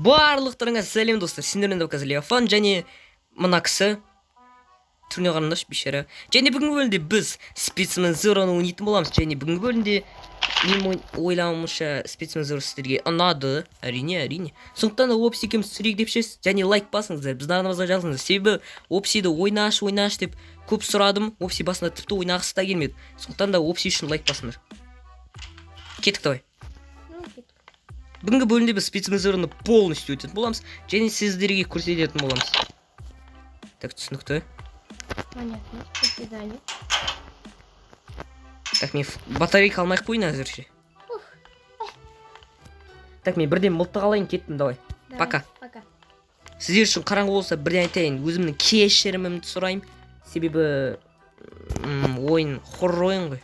Барлықтарыңа сәлем достар, сендермен қазір Леофан және мына кісі түріне қараңдаршы бейшара. Және бүгінгі бөлімде біз Спецмен Зероны ойнайтын боламыз. Және бүгінгі бөлімде мен ойлауымша Спецмен Зеро сіздерге ұнады. Әрине. Сондықтан да Опси екеуміз түсірейік деп шешті. Және лайк басыңыздар, біздің арнамызға жазыңыздар. Себебі Опсиді ойнаш деп көп сұрадым. Опси басында тіпті ойнағысы да келмеді. Сондықтан да Опси үшін лайк басыңдар. Кеттік давай. Бүгінгі бөлімде біз Спецмен Зероны полностью өтетін боламыз. Және сіздерге көрсететін боламыз. Так, түсінікті. Понятно, до свидания. Так, мен батарейка алмай қойын әзірше. Так, мен бірден мылтық алайын, кеттім, давай. Пока. Сіздер үшін қараңғы болса бірден айтайын, өзімнің кешірімімді сұрайым. Себебі ойын хоррор ойын ғой.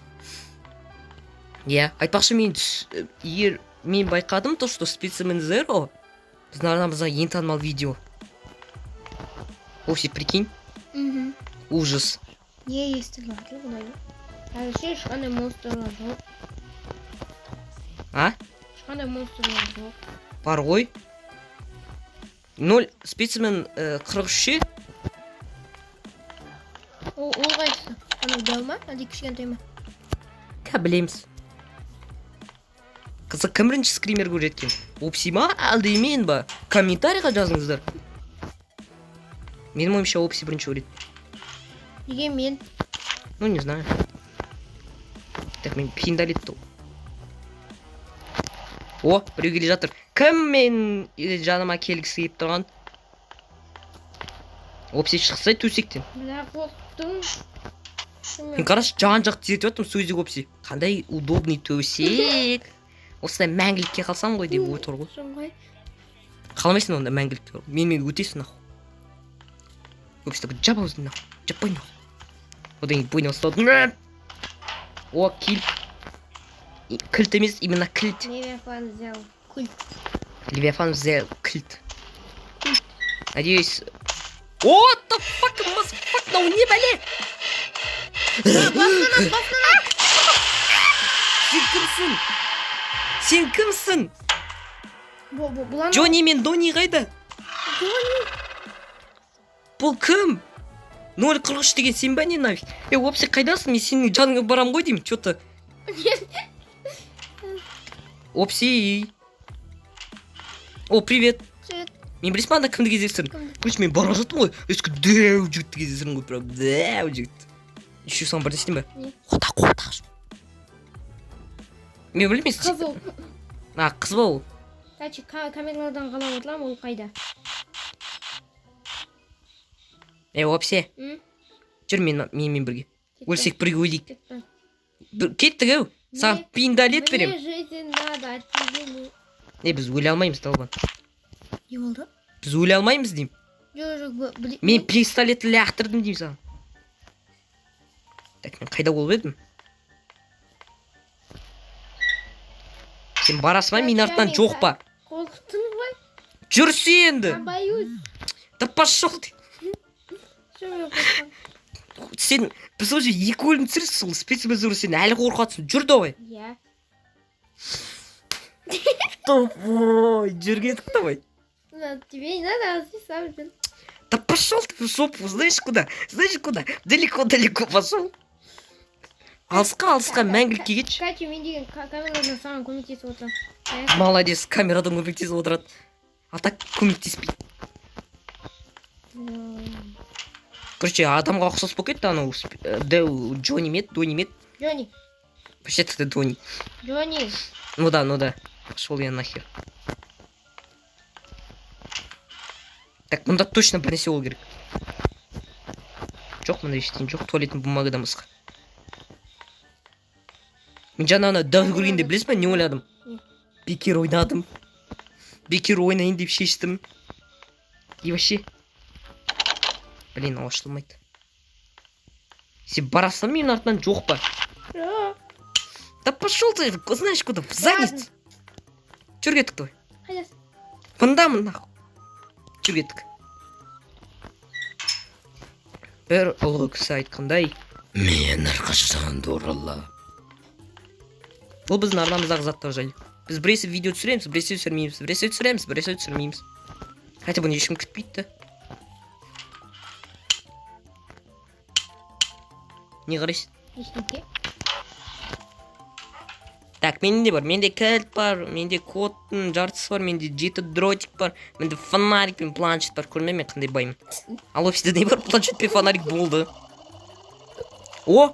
Иә, айтпақшы мен байқадым то, что Спецмен Зеро біздің арнамызға ең танымал видео. Вообще, прикинь. Ужас. Не естірлер, құдайым. Әлше ешқандай монстрлар жоқ. А? Ешқандай монстрлар жоқ. Бар ғой. 0 Спецмен 43. Ол қайсысы? Анау дәу ма? Әлде кішкентай ма? Білеміз. Қызық, кім бірінші скример көрсеткен? Опси ма, әлде мен ба? Комментарийға жазыңыздар. Менің ойымша Опси бірінші көреді. Неге мен? Ну, не знаю. Так, мен пиндалет тұл. О, біреу келе жатыр. Кім мен жаныма келгісі келіп тұрған? Опси шықсай төсектен. Бля, қорқтым. Мен қарашы, жан-жақ тезетіп жатырмын сөзік Опси. Қандай удобный төсек. Осылай мәңгілікке қалсам ғой деп отыр ғой. Қалмайсың онда мәңгілікке. Мен өтесің наху. Опси такой, жап аузын наху. Жаппай наху. Одан кейін бойына ұстадым. О, киль. Кілт емес, именно кілт. Левиафан взял культ. Левиафан взял кілт. Надеюсь... What the fuck, motherfucker, нау не бәле? Басына! Сен кімсің? Бұлан... Джонни мен Дони қайда? Бұл кім? 043 деген сен бә не нафиг? Опси қайдасың? Мен сенің жаныңа барам ғой деймін, чё-то. Опси. О, привет. Мен білесің анда кімді кездестірдім? Короче, мен бара жаттым ғой. Ескі дәу жігітті кездестірдім ғой, прям дәу жігіт. Еще саған бір істейін бе? Қота. Мен білмеймін. Қызыл. Қыз ба ол? Кәчі, камералардан қалап отырлам, ол қайда? Опси. Жүр менімен бірге. Өлсек бірге өлейік. Кеттік әу. Саған пиндалет берем. Мне жизнь надо, а тебе не... Біз өле алмаймыз, талбан. Не болды? Біз өле алмаймыз дейм. Жоқ, Мен пистолетті лақтырдым дейм саған. Так, мен қайда болып едім? Сен барасың ба, мен артынан жоқ па? Қорқыттың ғой? Жүрсе енді. Боюсь. Да пошел ты. Сен, біз уже екі өлім түсірсіз сол Спецмен Зеро, сен әлі қорқатсың. Жүр давай. Иә. Тупой, жүр кеттік давай. Тебе не надо, ты сам жүр. Да пошел ты в жопу, знаешь куда? Далеко пошел. Алысқа мәңгілікке кетші. Катя, мен деген камерадан саған көмектесіп отырам. Молодец, камерадан көмектесіп отырады. А так көмектеспейді. Короче, адамға ұқсас болып кетті анау Джонни мет, Дони мет. Джонни. Вообще-то Дони. Джонни. Ну да. Пошел я нахер. Так, мұнда точно бір нәрсе болу керек. Жоқ, мұнда ештеңе жоқ, туалеттің бумагадан басқа. Мен жаңа дәу көргенде білесің бе, не ойладым? Бекер ойнадым. Бекер ойнайын деп шештім. И вообще... Блин, ол ашылмайды. Сен барасың мен артынан жоқ па? Да пошел ты, знаешь куда, в задницу. Жүр кеттік давай. Қайдасың? Бұндамын нахуй. Жүр кеттік. Бір ұлы кісі айтқандай, мен әрқашан орала. Бұл біздің арнамыздағы заттар жайлы. Biz birisi video түсіреміз, birisi түсірмейміз, біресе түсіреміз, біресе түсірмейміз. Хотя бұны ешкім күтпейді. Не қарайсың? Ештеңке. Так, менде бар. Менде кілт бар. Менде кодтың жартысы бар. Менде 7 дротик бар. Менде фонарик пен планшет бар. Көрме мен қандай баймын. Ал офисте не бар? Планшет пен фонарик болды. О!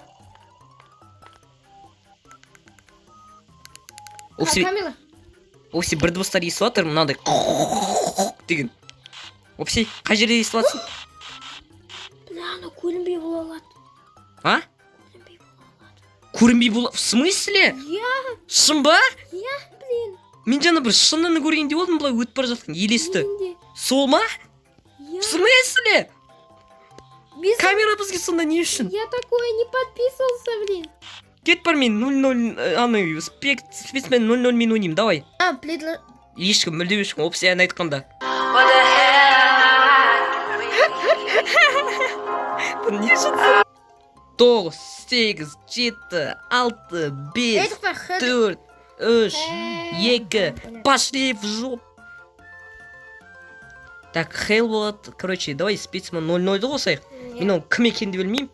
Камила. Офисе бір дыбыстар естіп жатыр. Мынандай деген. Офисе қай жерде естіп жатсың? Бля, ана көрінбей бола алады. А? Көрінбей бола алады. Көрінбей бола... В смысле? Иә, Шын ба? иә, блин. Мен жаңа бір шынын көргенде болдым, былай өтіп бара жатқан. Елесті. Менде. Сол ма? Иә. В смысле? Без... Камера бізге сонда не үшін? Я такое не подписывался, блин. Кет бар мен 00... Аны... Спецмен 00 мен ойнайым, давай. А, предло... Ешкім, мүлдем ешкім. Офисе ән айтқанда. Бұл не жатсың? 9, 8, 7, 6, 5, 4, 3, 2, пошли в жоп. Так, хейл болады. Короче, давай спецмен 00-ді қосайық. Мен оның кім екенді білмеймін.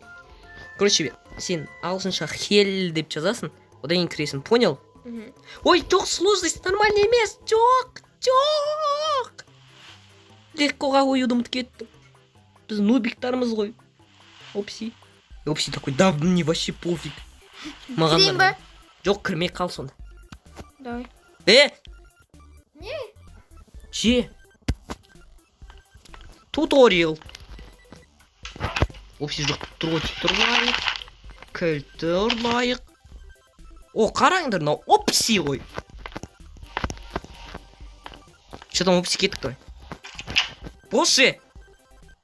Короче, сен ағылшынша хел деп жазасың. Одан кейін кіресің, понял? Ой, жоқ, сложность нормально емес. Жоқ. Легкоға қоюды ұмытып кеттім. Біз нубиктарымыз ғой. Опси такой, да мне вообще пофиг. Маған Кірейін ба? Жоқ, кірмей қал сонда. Давай. Не? Че? Туториал. Опси жоқ, дротик ұрлайық. Кілті ұрлайық. О, қараңдар, мынау опси ғой. Че там опси кеттік той? Боши!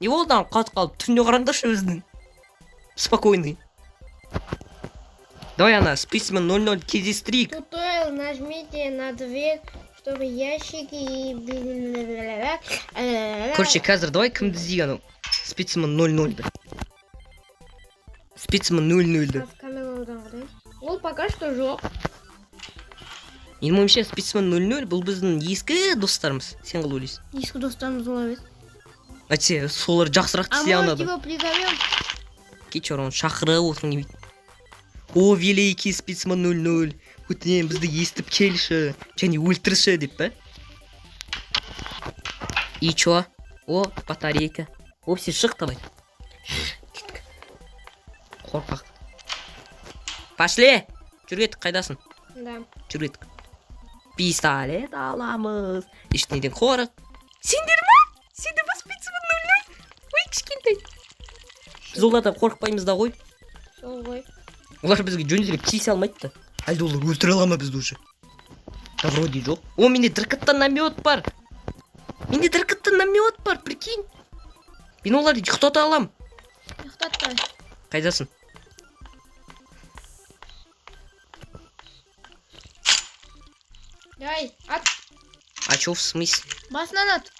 Не болды ана қатып қалып, түріне қараңдаршы өзінің. Спокойный. Давай, ана, спецмен 00 кездестірейік. Туториал нажмите на дверь, чтобы ящики и... Короче, қазір давай кімді іздейік анау. Спецмен 00-ді. Спецмен 00-ді. Камерадан қарайын. Ол пока что жоқ. Менің ойымша спецмен 00 бұл біздің ескі достарымыз. Сен қалай ойлайсың? Ескі достарымыз бола береді. Әйтсе, солар жақсырақ А тізе может анады. его призовем? Кетші оны шақырып отырғың келмейді. О, великий спецмен 00. Өтінен бізді естіп келші. Және өлтірші деп па? И чё? О, батарейка. Опси, шық давай. Кеттік. Қорқақ. Пошли! Жүргеттік, қайдасың? Да. Жүргеттік. Пистолет аламыз. Ешнеден қорық. Сендер ма? Сендер ма спецмен 00? Ой, кішкентай. Біз олардан қорықпаймыз да ғой. Сол ғой. Олар бізге жөнделіп тиісе алмайды да. Әлде олар өлтіре ала ма бізді уже? Да вроде жоқ. О, менде дыркыттан намет бар. Прикинь. Мен оларды ұйықтата алам. Ұйықтатпай. Қайдасың? Давай, ат. А чё в смысле? Басынан ат.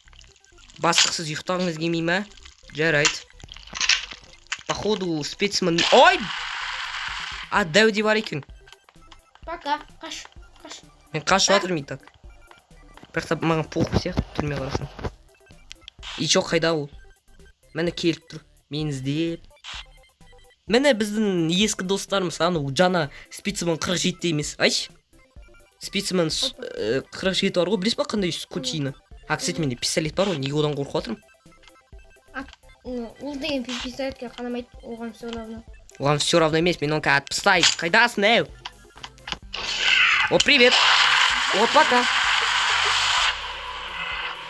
Бастықсыз ұйықтағыңыз келмей ма? Жарайды. Походу спецмен... Ой! А, дәуде бар екен. Пока. Қаш. Мен қашып жатырмын и так. Бірақ та маған похуй сияқты түрме қарасын. И чё, қайда ол? Міне келіп тұр. Мен іздеп. Міне біздің ескі достарымыз, анау жаңа спецмен 47 емес. Айшы. Спецмен 47 бар ғой, білесіз ба қандай скотина? А, кстати, менде пистолет бар ғой, неге одан қорқып жатырмын? Ол деген пистолетке қанамайды, оған все равно. Оған все равно емес, мен онка отпыстай. Қайдасың, әу? О, привет. О, пока.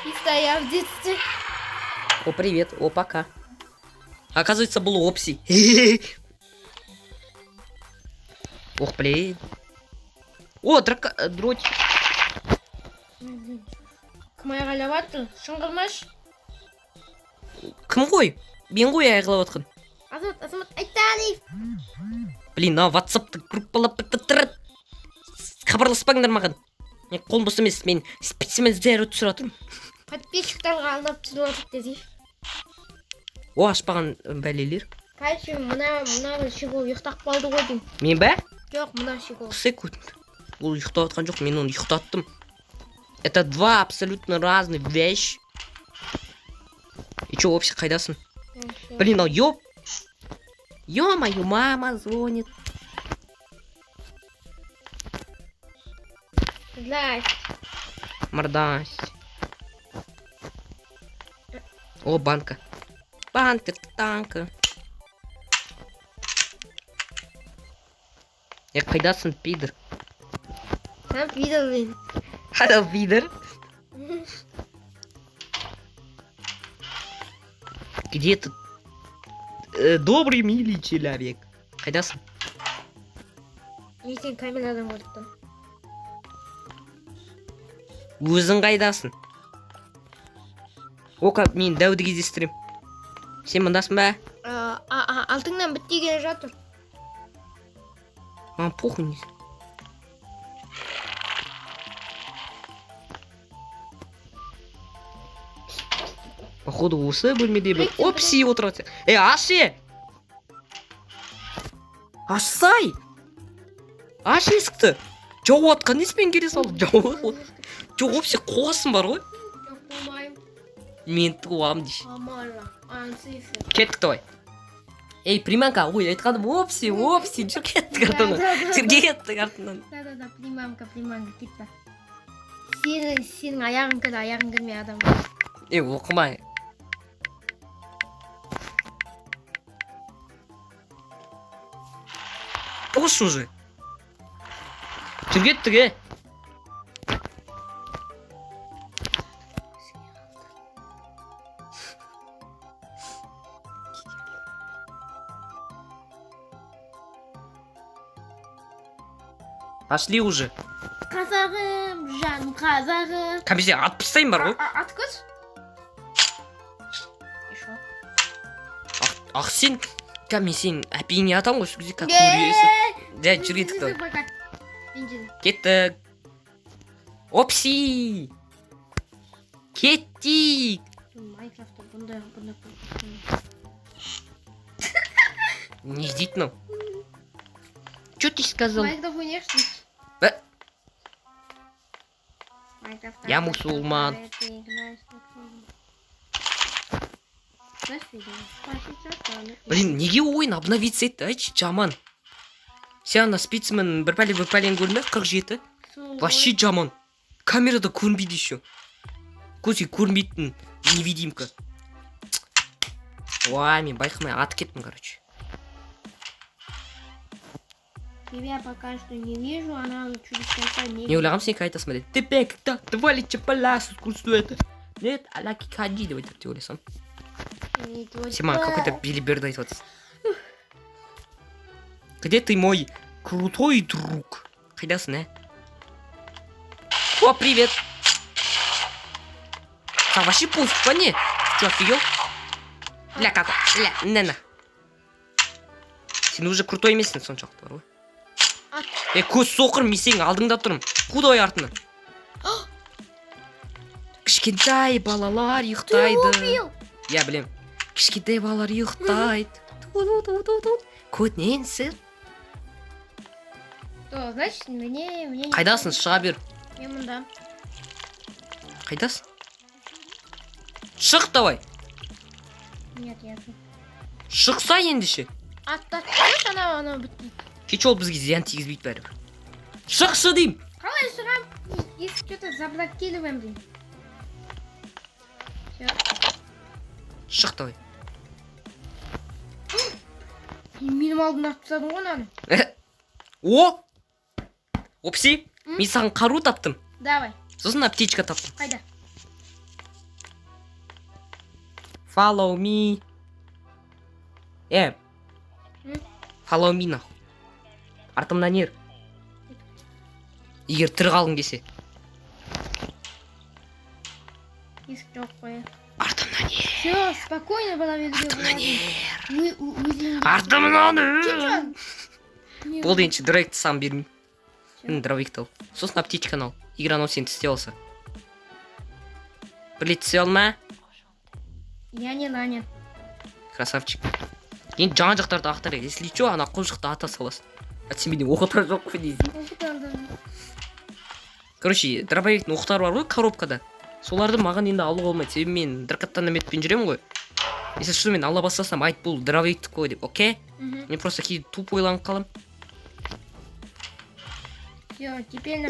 Чисто я в детстве. О, привет. О, пока. Оказывается, был опси. Ох, блин. О, дротик. Кім айғайлап жатыр? Шыңғырмаш. Кім ғой? Мен ғой айғайлап жатқан. Азамат, айталиев. Блин, на ватсапты группалап бітіріп. Хабарласпаңдар маған. Мен қолым бос емес, мен спецмен зәр түсір жатырмын. Подписчиктарға алдап түсіп отырып десей. О, ашпаған бәлелер. Короче, мына шиго ұйықтап қалды ғой деймін. Мен бә? Жоқ, мына шиго. Секунд. Ол ұйықтап жатқан жоқ, мен оны ұйықтаттым. Это два абсолютно разные вещи. чё вообще қайдасың? Блин, ё-моё, мама звонит. Здрасте. Мордасти. О, банка. Банка, танка. Я қайдасың, пидор? Sen pidolin. Хада, пидор. Где тут добрый, милый человек? Қайдасың? Мен сен камерадан көрдім. Өзің қайдасың? Оқа, мен Дәуді кездестірем. Сен мындасың ба? Алтыңнан бітті келе жатыр. Маған похуй не. Походу осы бөлмеде бір опси отырады. Аш! Ашсай! Аш есікті! Жауып атқан неспен келе салды? Жоқ, опси қоғасын бар ғой? Жоқ, болмайым. Мен туам дейші. Амалла. Ансыйсы. Кеттік давай. Ей, приманка, ой, айтқаным опси, жүр кеттік артынан. Жүр кеттік артынан. Да, приманка, кетті. Сенің аяғың кіді, аяғың кірмей адам. Оқымай. Ош уже. Жүр кеттік, Пошли уже. Қазағым, жаным қазағым. Кәмесе ат пыстайын бар ғой? Ат көз? Ақ сен, кәме сен әпейіне атам ғой, сүгізе как көресің. Жә, жүр кеттік давай. Кеттік. Опси! Кеттік! Майнкрафтта бұндай. Не ждит нам. Чё ты сказал? Майнкрафт ойнайықшы дейсің. Я мусульман. Блин, неге ойын обновиться етті, айтшы, жаман. Сен ана спецмен бір пәлен көрінді, 47. Вообще жаман. Камерада көрінбейді еще. Көзге көрінбейтін невидимка. Ой, мен байқамай аты кеттім, короче. Тебя пока что не вижу, она чуть конца не Не улягам сен қайта смотреть. Ты когда ты валит чапалас, искусство это. Нет, аляки хади, давай так теория сам. Сима, какой-то билиберд айтып атасың. Где ты, мой крутой друг? Қайдасың, О, привет. А вообще пофиг, по не? Чё, офигел? Ля, какой? Ля, на. Сен уже крутой емессің соншалықты бар ғой. Көз соқыр, мен сенің алдыңда тұрмын. Құдай артынан. Кішкентай балалар ұйықтайды. Я білем. Кішкентай балалар ұйықтайды. Көтненсің. Значит, мне... Қайдасың, шыға бер. Мен мұнда. Қайдасың? Шық давай. Нет, я тут. Шықса ендеше. Аттатсыз, ана бітті. Кеш ол бізге зиян тигізбейді бәрібір. Шықшы дейм. Қалай шығам? Есік что-то заблокироваем дейм. Шық давай. Менің алдымда тастадың ғой наны. О! Опси, мен саған қару таптым. Давай. Сосын аптечка таптым. Қайда? Follow me. Follow me нахуй. Артымнан ер. Егер тірі қалғың келсе. Есік жоқ қой. Артымнан ер. Все, спокойно была ведуге. Артымнан ер. Артымнан ер. Болды енші, дырайкты сам бермей. Дровикті ал. Сосын аптечканы ал. Егер анау сені тісте алса. Білет түсе алма. Я не ранен. Красавчик. Енді жан жақтарды ақтар. Если чо, ана құлжықты ата саласың. Сен менен оқтар жоқ қой дейсің. Короче, дробовиктің оқтары бар ғой коробкада. Соларды маған енді алуға болмайды. Себебі мен дырқаттан әметпен жүремін ғой. если что мен ала бастасам айт бұл дровиктік қой деп, окей? Мгм. Мен просто кейде туп ойланып қалам. Всё, теперь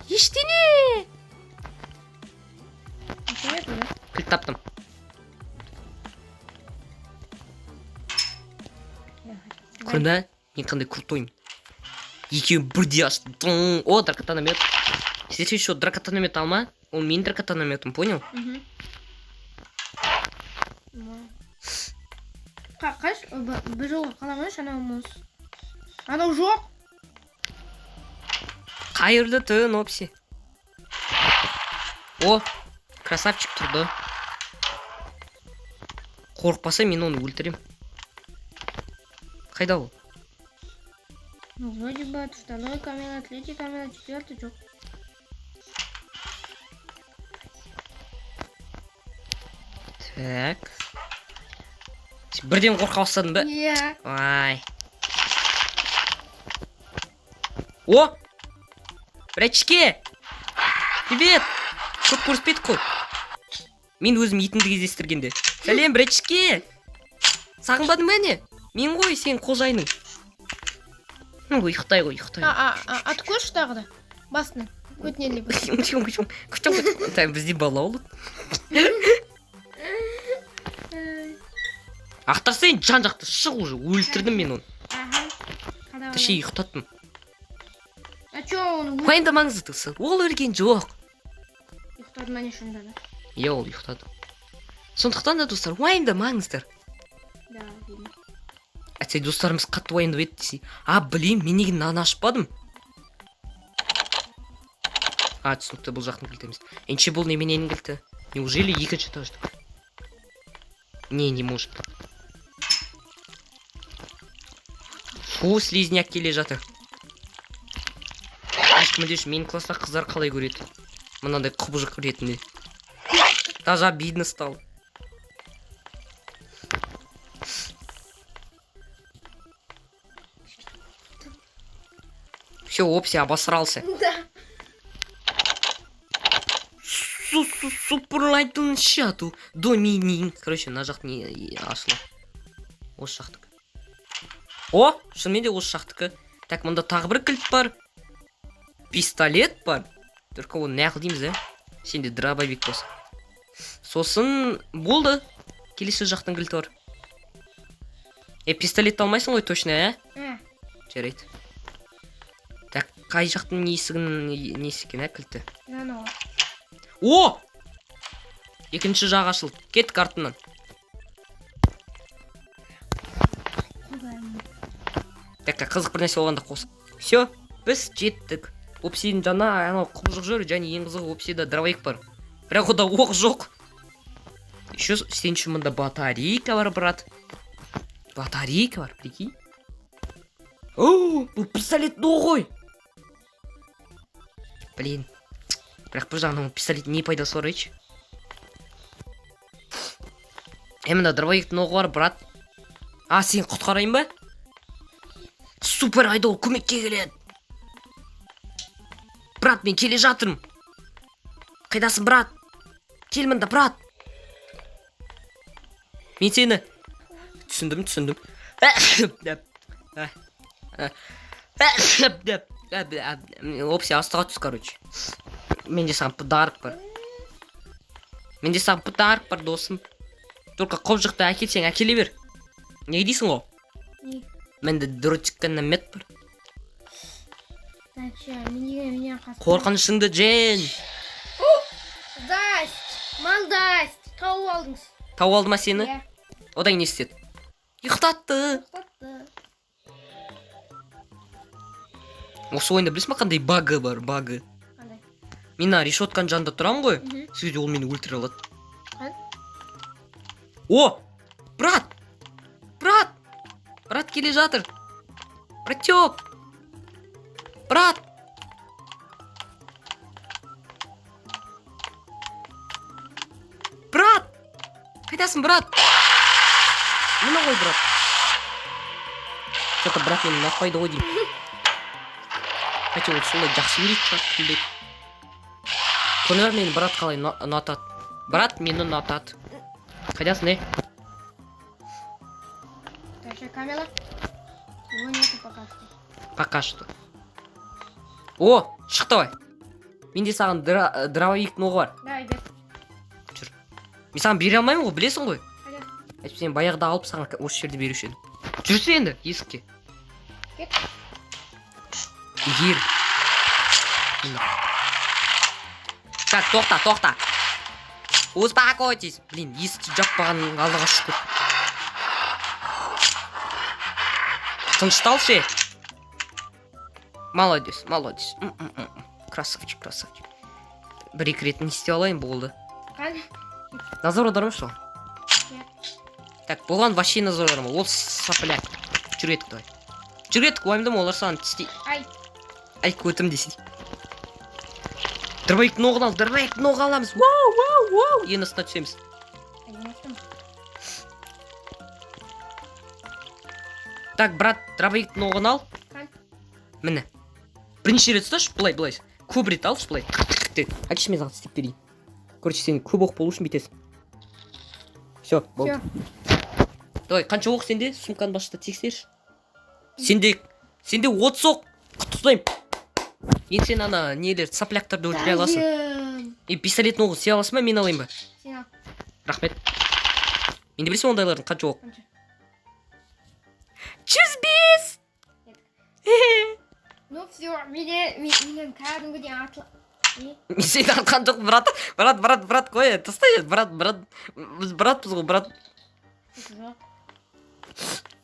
Ештене! Ничего нету, да? Кілт таптым. Көрді? Мен қандай крутоймын. Екеуін бірдей аштым. О, дракотаномет. Если еще дракотаномет алма, ол менің дракотанометім, понял? Мгм. Қаш, бір жолға қаламайш, анау мұз. Анау жоқ. Қайырлы түн, опси. О, красавчик тұрды. Қорықпаса мен оны өлтірем. Қайда ол? Ну, вроде бы от второй камеры, третьей камеры, четвертый жоқ. Так. Бірден қорқа бастадың ба? Иә. Ай. О! Братчики! Привет! Көп көріспедік қой. Мен өзім етімді кездестіргенде. Сәлем, братчики! Сағынбадың ба не? Мен ғой сен қожайының. Ұйықтай ғой, ұйықтай. Ат көрші тағы да. Басын. Көтінелі бір. Күтім, бізде бала олы. Ақтарсайын жан жақты шық уже, өлтірдім мен оны. Тәше ұйықтаттым. А чё оны? Уайымдамаңыз достар, ол өлген жоқ. Ұйықтады ма не шында да? Иә, ол ұйықтады. Сондықтан да достар, уайымдамаңыздар. Да, видно. Әтсе достарымыз қатты уайымдап еді десе. Блин, мен неге нан ашпадым? Түсінікті, бұл жақтың кілті емес. Энше бұл немененің кілті? Неужели екінші этаждық? Не может. Фу, слизняк келе жатыр. Ешкім деші, менің класста қыздар қалай көреді? Мынандай құбыжық ретінде. Даже обидно стал. Все, Опси обосрался. Да. Суперлайтын шату доминин. Короче, мына жақ не ашылы. Осы жақтық. О, шынымен де осы жақтықы. Так, мында тағы бір кілт бар. Пистолет бар. Только оны не дейміз, сенде дробовик болса. Сосын болды. Келесі жақтың кілті бар. Пистолет алмайсың ғой точно, Жарайды. Так, қай жақтың несі екен, кілті? Анау. О! Екінші жақ ашылды. Кеттік артынан. Так, қызық бір нәрсе болғанда қос. Все, біз жеттік. Опсидің жана анау құбыжық жүр, және ең қызығы Опсида дровик бар. Бірақ ода оқ жоқ. Еще сен үшін мында батарейка бар, брат. Батарейка бар, прикинь. О, бұл пистолетті ғой. Блин. Бірақ бір жағынан пистолет не пайдасы бар ечі? Мында дровиктің оғы бар, брат. Сен құтқарайын ба? Супер айдол көмекке келеді. Брат, мен келе жатырмын. Қайдасың, брат? Кел мында, брат. Мен сені түсіндім. Опси, астыға түс, короче. Менде саған подарок бар, досым. Только қобжықты әкелсең, әкеле бер. Не дейсің ғой? Не? Менде дротиканомет бар. Так, ща, меня қасып. Қорқынышыңды жен. Малдасть. Тауып алдыңыз. Тауып алды ма сені? Иә. Одан не істеді? Ұйықтатты. Осы ойында білесің ба қандай багы бар, багы? Қандай? Мен решетканың жанында тұрам ғой, сөйде ол мені өлтіре алады. О! Брат! Брат келе жатыр. Братёк! Брат! Қайдасың, брат? Мына ғой, брат. Что-то брат мені ұнатпайды ғой деймін. Хотя ол солай жақсы көреді, күледі. Көңілер мені брат қалай ұнатады. Брат мені ұнатады. Қайдасың, не? Дальше камера. Его нету пока что. Пока что. О, шықты бай. Менде саған дробовиктің оғы бар. Давай, бет. Жүр. Мен саған бере алмаймын ғой, білесің ғой. Пойдем. Әйтпесе сен баяғыда алып саған осы жерде беруші едім. Жүрсе енді есікке. Кет. Егер. Так, тоқта. Успокойтесь. Блин, есікті жаппаған Аллаға шүкір. Тынышталшы. Молодец. Красавчик. Бір-екі рет не істей алайын болды. Қан. Назар аудармашы оған. Нет. Так, болған вообще назар аударма. Ол сопляк. Жүр еттік давай. Жүр еттік, уайымдама, олар саған тістей. Ай, көтім десей. Дробовиктің оғын аламыз. Вау. Ең астына түсеміз. Так, брат, дробовиктің оғын ал. Қан. Міне. Бірнеше рет ұсташы, былай. Көп рет алшы, былай. Әкеші мен саған істеп берейін. Короче, сен көп оқ болу үшін бітесің. Все, болды. Давай, қанша оқ сенде? Сумканы басында тексерші. Сенде 30 оқ. Құттықтаймын. Енді сен ана нелер, сапляктарды өлтіре аласың. Пистолеттің оғы сия аласың ба, мен алайын ба? Сен ал. Рахмет. Менде білесің ондайлардың қанша оқ? 105! Ну все, менен кәдімгідей атылып. Сен атқан жоқ, брат, қой, тастай, братпыз ғой, брат. Жоқ.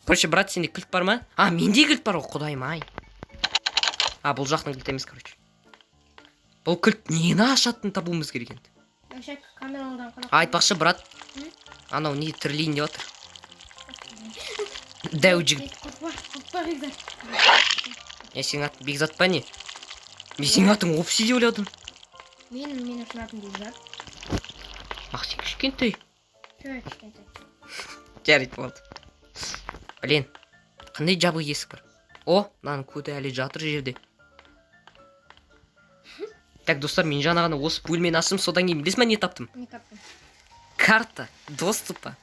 Короче, брат, сенде кілт бар ма? Менде кілт бар ғой, құдайым ай. Бұл жақтың кілт емес, короче. Бұл кілт нені ашатын табуымыз керек енді. Дальше камерадан қарап. Айтпақшы, брат. Анау не тірлейін деп отыр. Дәу жігіт. Құтпа бекзат. Сенің атың бекзат па не? Мен сенің атың опси деп ойладым. Мен үшін атым бекзат. Сен кішкентай. Чөй кішкентай. Жарайды болды. Блин, қандай жабық есік бар. Мынаның көті әлі жатыр жерде. Так, достар, мен жаңа ғана осы бөлмені аштым, содан кейін білесің ба не таптым? Не таптым? Карта доступа.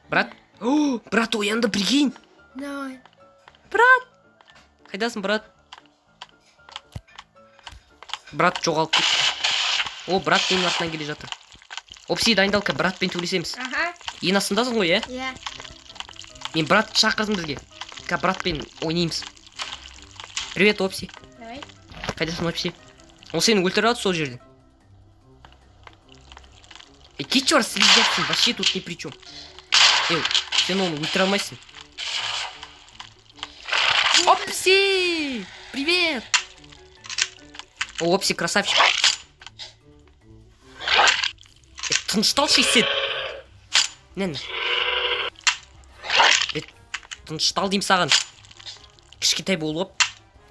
Брат, брат оянды, прикинь. Давай. Брат. Қайдасың, брат? Брат жоғалып кетті. Брат менің артынан келе жатыр. Опси, дайындалка, братпен төлесеміз. Аха. Ең астындасың ғой, Иә. Мен брат шақырдым бізге. Братпен ойнаймыз. Привет, Опси. Давай. Қайдасың, Опси? Ол сені өлтіре алады сол жерден. Кетші бар, слезяпсың, вообще тут ни при чем. Сен оны өлтіре алмайсың. Опси! Привет! Опси, красавчик. Тынышталшы сен. Не? Тыныштал деймін саған. Кішкентай болып,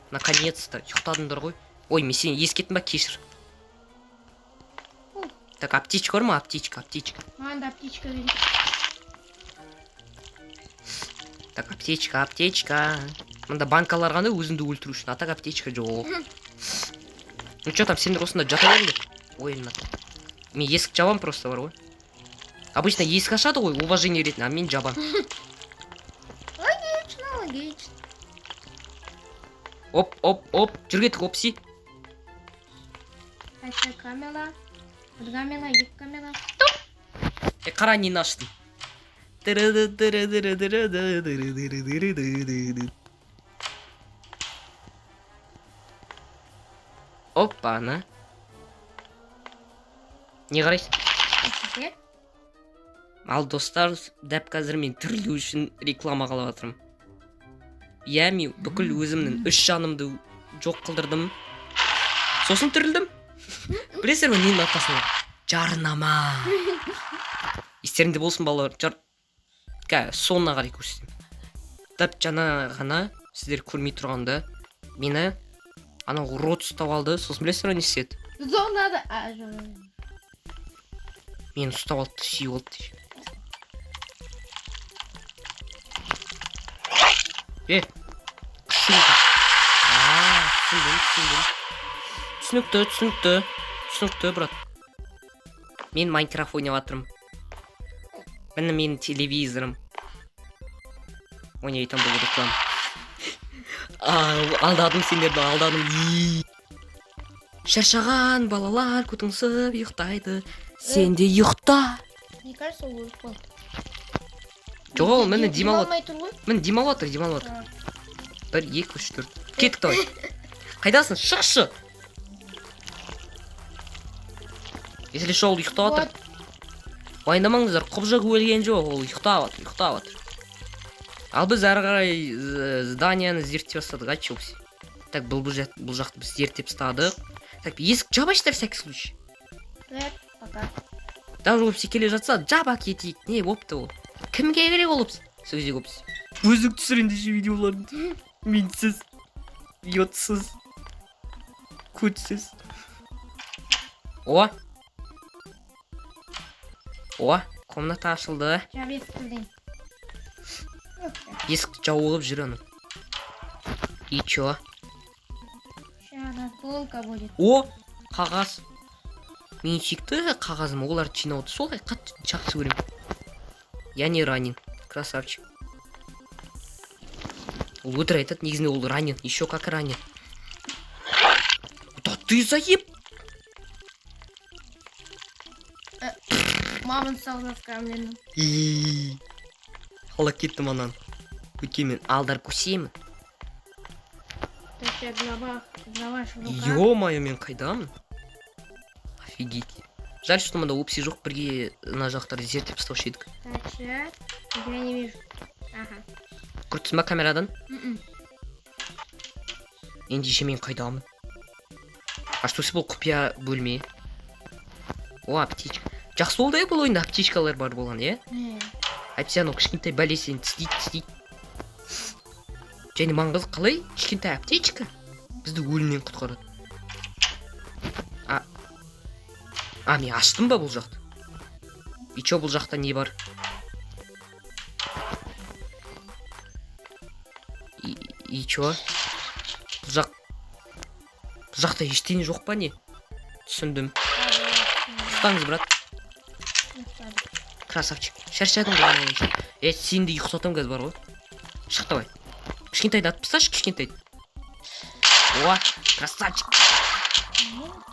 наконец-то ұйықтадыңдар ғой. Ой, мен сені ескеттім ба, кешір. Так, аптечка бар ма? Аптечка. Маған да аптечка берейін. Так, аптечка. Мында банкалар ғана өзіңді өлтіру үшін. Так, аптечка жоқ. Ну что там, сендер осында жата беріңдер. Ой, мен есік жабам просто бар ғой. Обычно есік ашады ғой, уважение ретінде, мен жабам. Логично. Оп, жүргеттік, Опси. Қайсы камера. Бір камера, екі камера. Қара нені аштым. Оппаны. Не қарайсың? Әсіпер. Ал достар, дәп қазір мен тірілу үшін реклама қалап жатырмын. Мен бүкіл өзімнің 3 жанымды жоқ қылдырдым. Сосын тірілдім. Білесіздер ме ненің арқасында? Жарнама. Естеріңде болсын балалар. Соңына қарай көрсетейін. Дәп жаңа ғана сіздер көрмей тұрғанда мені анау урод ұстап алды. Сосын білесіздер ме не істеді? Зорлады. Мені ұстап алды, сүйіп алды. Түсінікті, брат. Мен Майнкрафт ойнап жатырмын. Міне менің телевизорым. Ойнайтын бұл реклама. Алдадым сендерді, алдадым. Шаршаған балалар көтіңсіп ұйықтайды. Сен де ұйықта. Мне кажется, ол өліп қалды. Жоқ, ол міне демалып. Демалмай тұр ғой. Міне демалып жатыр, демалып жатыр. 1, 2, 3, 4. Кеттік давай. Қайдасың? Шықшы. Если что, ол ұйықтап жатыр. Уайымдамаңыздар, құбыжық өлген жоқ, ол ұйықтап жатыр. Ал біз әрі қарай зданияны зерттеп бастадық, айтшы. Так, бұл жақты біз зерттеп бастадық. Так, есік жабайшы на всякий случай. Пока. Даже олып келе жатса, жаба кетейік. Не бопты ол? Кімге керек олып? Сөзде көпсіз. Өзік түсірендеші видеоларын. Менсіз, йотсыз, көтсіз. О, комната ашылды. Жап есікті. Есікті жауылып жүр аны. И чё? Шарапонка будет. О, қағаз. Мен сүйікті қағазым, оларды жинауды солай қатты жақсы көрем. Я не ранен. Красавчик. Ол өтір айтады, негізінде ол ранен. Еще как ранен. Да ты заеб! Мамын салғасқа менің. Қала кеттім анан. Өткенмен алдар көсемін. Ты глава шурука. Ё-моё, мен қайдамын? Офигеть. Жаль, что мында опси жоқ, бірге на жақтарды зерттеп ұстаушы едік. Так, я не вижу. Ага. Көрдіңіз ба камерадан? Ендеше мен қайдамын? А что бұл құпия бөлме? О, аптечка. Жақсы болды бұл ойында аптечкалар бар болған, е? Әйтпесе анау кішкентай бәле сені тістейді. Және маңғыз қалай? Кішкентай аптечка бізді өлімнен құтқарады. Мен аштым ба бұл жақты? И чё, бұл жақта не бар? И чё? Бұл жақта ештеңе жоқ па не? Түсіндім. Ұстаңыз, брат. Красавчик. Шаршадың ғой. Сенді ұйықтатам қазір бар ғой. Шық давай. Кішкентайды атып тасташы, кішкентайды. О, красавчик.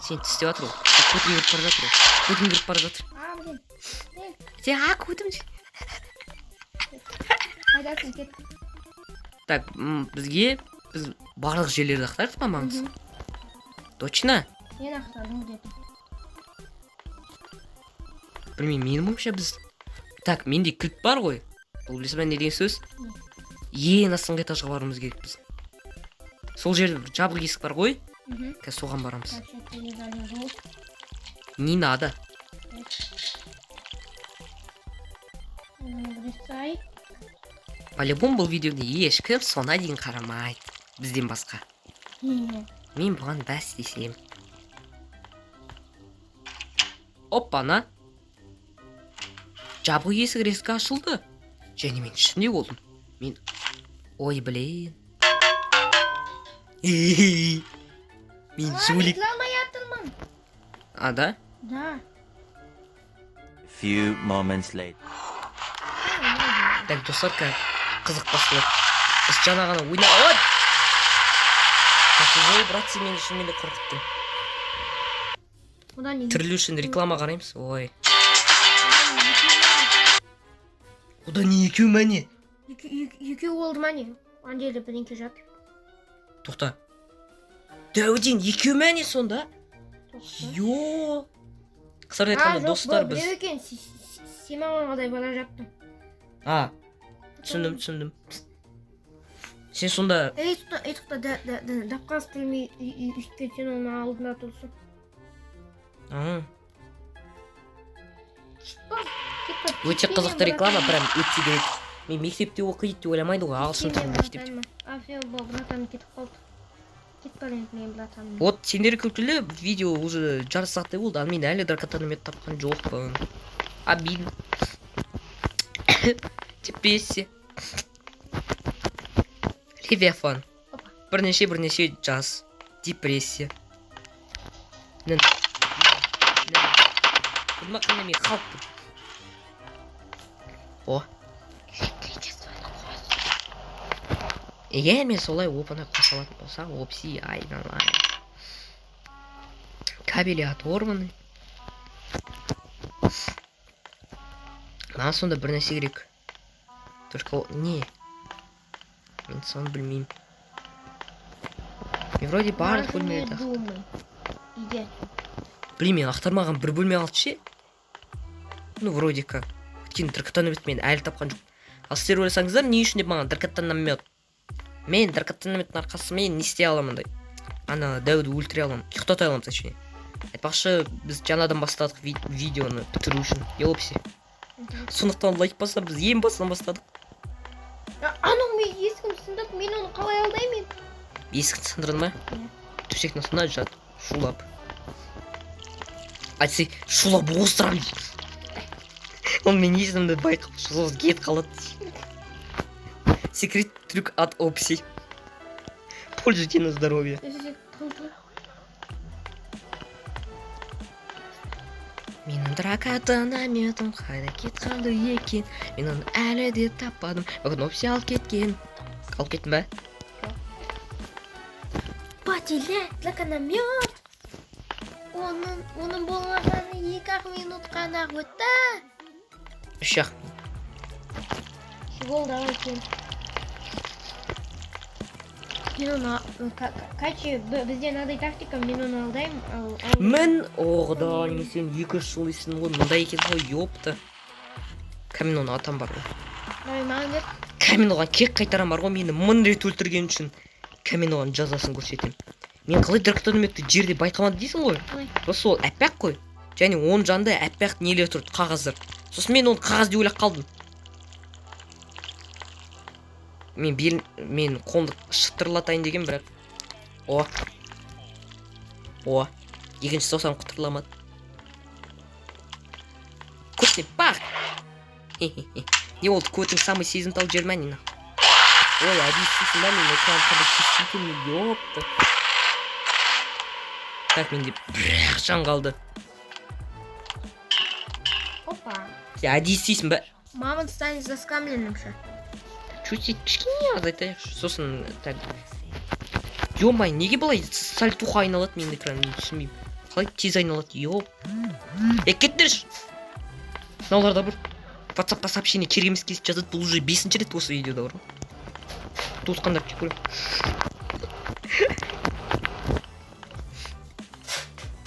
Сен тістеп жатыр ол. Көтін кіріп бара жатыр. Көтім. Қайдасың, кет. Так, біз барлық жерлерді ақтардық па маңыз? Точно? Мен ақтардым дедім. Білмеймін, менің ойымша біз... Так, менде кілт бар ғой. Бұл білесің бе не деген сөз? Ең астыңғы этажға баруымыз керек біз. Сол жерде жабық есік бар ғой. Қазір соған барамыз. Не надо. По-любому бұл видеоны ешкім соңына дейін қарамайды. Бізден басқа. Мен бұған бәс десем. Оппана. Жабық есік резко ашылды. Және мен ішінде болдым. Ой, блин. Мен жулик. Рекламай атырмын. А, да? Да. Few moments later. Так, достар, қызық басылады. Біз жаңа ғана ойна... Ой! Ой, брат, сен мені шынымен де қорқыттың. Түрлі үшін реклама қараймыз. Ой. Ода не екеу мәне? Екеу болды ма не? Анделі бірінке жатыр. Тоқта. Дәуден, екеу мәне сонда? Йо. Қысар айтқанда достар біз... Біреу екен, сен маған қадай бара жаттың. Түсіндім. Сен сонда... Айтықта дапқан стілмей үйткен сен оның алдында тұрсын. Өте қызықты реклама, прям өтсе керек. Мен мектепте оқиды деп ойламайды ғой, ағылшын тілін мектепте. Все, братан кетіп қалды. Кетіп қалды мен братан. Вот сендер күлкілі видео уже жарты сағаттай болды, ал мен әлі дракотономет тапқан жоқпын. Обидно. Депрессия. Левиафан. Бірнеше жас. Депрессия. ма қандай мен халықпын. О. Егер мен солай опана қоса алатын болсам, опси айналайын. Кабели оторваны. Маған сонда бір нәрсе керек. Только не. Мен соны білмеймін. Мен вроде барлық бөлмелерді ақтардым. Білмеймін, ақтармаған бір бөлме қалды ше. Ну, вроде как. Өйткені дракотономет мен әлі тапқан жоқ. Ал сіздер ойласаңыздар, не үшін деп маған дракотономет? Мен дракотонометтің арқасымен не істей аламын андай. Ана дәуді өлтіре аламын. Ұйықтата аламын, точнее. Айтпақшы, біз жаңадан бастадық видеоны бітіру үшін. Елопси. Сондықтан лайк басса, біз ең басынан бастадық. Анау мен есігім сындып, мен оны қалай алдаймын? Есікті сындырдың ба? Төсектің астына жат. Шулап. Айтсай, шулап оздырам. Он мен есімді байқап, шулап кет қалады. Секрет трюк от Опси. Пользуйте на здоровье. Менің дракотонометім қайда кет қалды екен. Мен оны әлі де таппадым. Бүгін Опси алып кеткен. Алып кеттің ба? Патиле, дракотономет. Оның болғаны 2-ақ минут қана өтті. 3-ақ. Болды екен. Мен оны, качы, бізде мынадай тактика, мен оны алдаймын. Мен оғда, не сен 2 жыл есін ғой, мындай екен ғой, ёпты. Кәмен оны атам бар ғой. Маған кет. Кәмен оған кек қайтарам бар ғой, мені 1000 рет өлтірген үшін. Кәмен оған жазасын көрсетем. Мен қалай дракотонометті жерде байқамады дейсің ғой? Осы ол әппәқ қой. Және оның жанында әппәқ нелер тұрды, қағаздар. Сосын мен оны қағаз деп ойлап қалдым. Мен қолымды шытырлатайын деген, бірақ. О. Екінші соқсам құтырламады. Көтіне бақ. Не олды көтің самый сезімтал жермәнина. Ой, әдейсісің да, мен экран қабық шешетім, ёпты. Так, менде бір жан қалды. Опа. Әдейсісің ба? Мамон станет заскамленным ше. Чуть-чуть кішкене азайтайықшы. Сосын так. Ё-май, неге былай сальтуха айналады менің экран, мен түсінбеймін. Қалай тез айналады, ёп. Кеттірш! Мынауларда бір WhatsApp-қа сообщение керек емес кезіп жазады. Бұл уже 5-ші рет осы видеода бар. Туысқандар кеп көрем.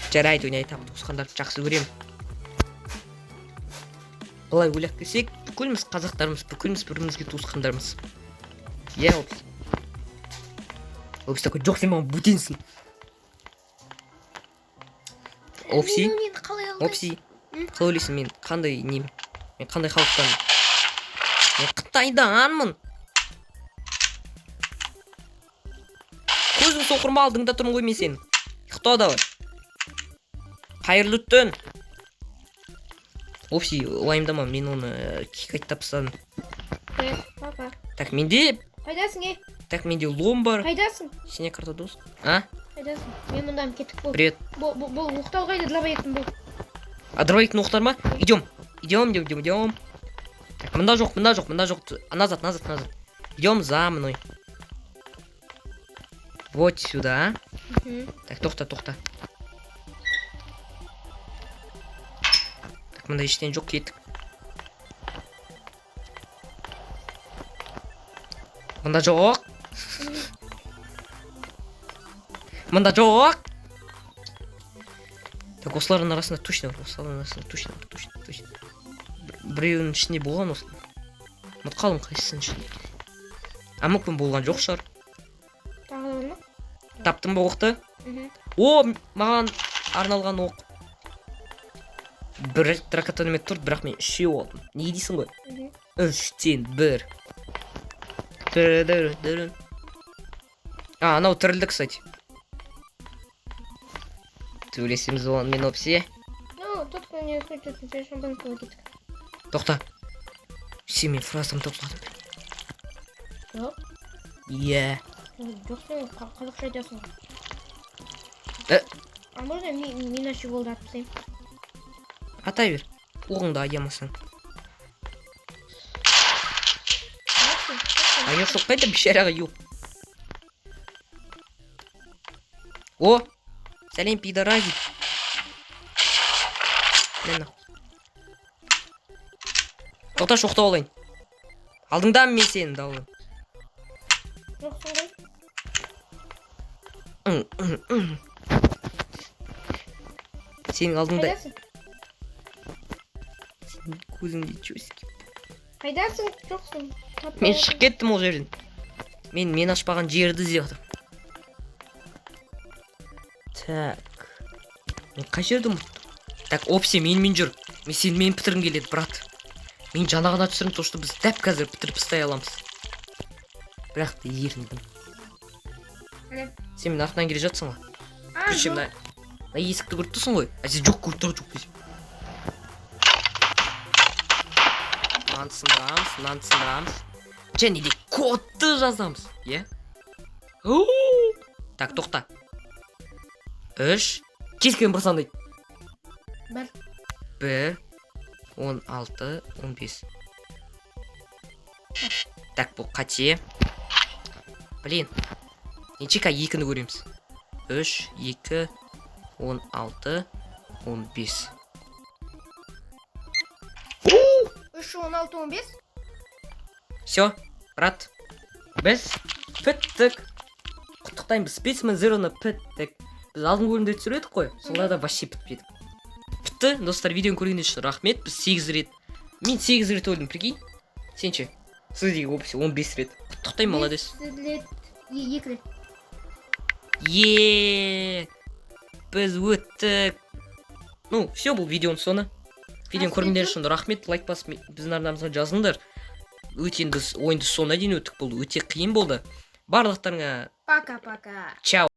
Жарайды, ойнайтам, туысқандарды жақсы көрем. Былай ойлап келсек, бүкіліміз қазақтарымыз, бүкіліміз бірімізге туысқандарымыз. Иә, Опси. Опси такой, жоқ сен маған бөтенсің. Опси. Опси. Қалай ойлайсың, мен қандай нем? Мен қандай халықтан? Мен Қытайданмын. Көзің соқырма алдыңда тұрмын ғой мен сен. Қыта да бар. Қайырлы түн. Опси, уайымдама, мен оны кек тапсам. Папа. Так, менде... Қайдасың, Так, менде лом бар. Қайдасың? Сене карта дос. А? Қайдасың? Мен мұндан кеттік бол. Привет. Бұл ұқтау қайды, дровоектің бұл. А дровоектің оқтар ма? Идем. Так, мында жоқ. Назад. Идем за мной. Вот сюда. Так, тоқта. Мында ештен жоқ, кеттік. Мында жоқ. Так, осылардың арасында точно бар. Біреуінің ішінде болған осы. Ұмыт қалым қайсысының ішінде. А мүмкін болған жоқ шығар. Таптым ба оқты? О, маған арналған оқ. Бір дракотономет тұрды, бірақ мен 3 олдым. Не дейсің ғой? 3-тен 1. А, анау тірілді, кстати. Сөйлесеміз оған мен Опси. Тоқта. Сен мен фразам топладым. Жоқ. Иә. Жоқ, сен қазақша айтасың. А можно мен ашып болды атпысайым? ата бер. Оғыңды аямасаң. Ая соқпайды бишараға ю. О! Сәлем пидорази. Мен. Тоқта шоқта олайын. Алдыңдамын мен сені дауын. Жоқсың ғой. Сенің алдыңда. Қайдасың? Сенің көзіңде чөске. Қайдасың? Жоқсың. Мен шығып кеттім ол жерден. Мен ашпаған жерді іздеп жатырмын. Так. Мен қай жерді ұмыттым? Так, опсе менімен жүр. Мен сенімен бітіргім келеді, брат. Мен жаңағына түсірім, то, что біз дәп қазір бітіріп тастай аламыз. Бірақ та еріндім. Сен мен артынан келе жатсың ғой. Күрше мына есікті көріп тұрсың ғой. Сен жоқ көріп тұр, жоқ десем. Мынаны сындырамыз. Және де кодты жазамыз, е? Так, тоқта. 3. Кескен бір сандайды. 1, 16, 15. Так, бұл қате. Блин. Нечека 2-ні көреміз. 3, 2, 16, 15. 3, 16, 15. Все, брат. Біз біттік. Құттықтаймыз. Спецмен Зероны біттік. Біз алдың бөлімде түсіредік қой. Соларда вообще бітпедік. Бітті, достар, видеоны көргенде үшін рахмет. Біз 8 рет. Мен 8 рет өлдім, прикинь. Сен ше? Сіздегі опсе 15 рет. Құттықтаймын, молодец. 2 рет. Біз өттік. Ну, все, бұл видеоның соңы. Видеоны көргендер үшін рахмет. Лайк басып біздің арнамызға жазыңдар. Өтен біз ойынды соңына дейін өттік, бұл өте қиын болды. Барлықтарыңа Пока-пока. чао.